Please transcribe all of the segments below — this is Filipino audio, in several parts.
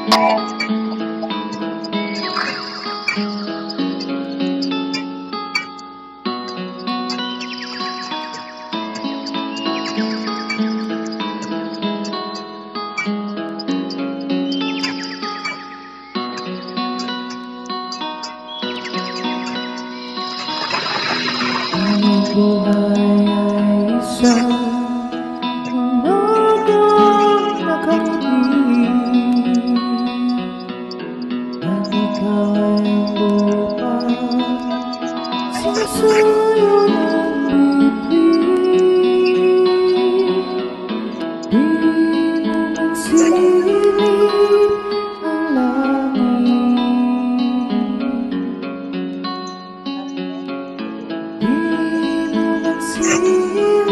Ang buhay ay isang umagang nakatingin at ikaw ay lupa sa suyo ng bituin. Di mo magsilip ang langit, silip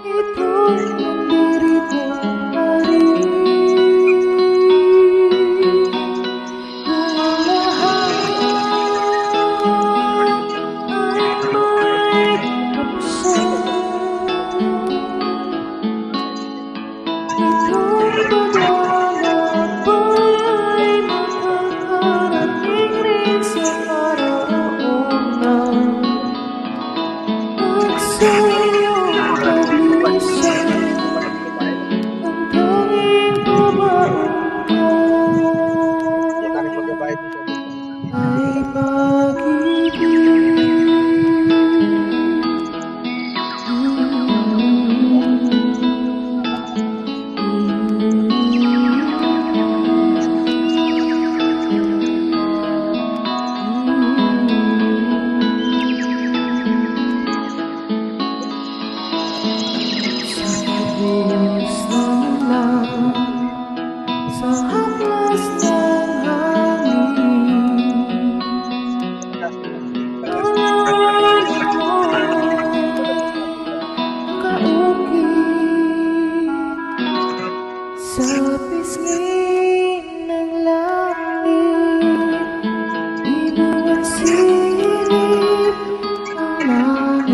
itong nandirito pa rin. Kung ang lahat ay may kapusan, itong paglalakbay ay makakarating rin sa kararoonan. Sa iyong paglisan, ang tanging babaong ko ay pag-ibig. Sa haplas ng hangin, ang langit mo'y kaukit sa pisngi ng langit. Di mo magsilip ang langit,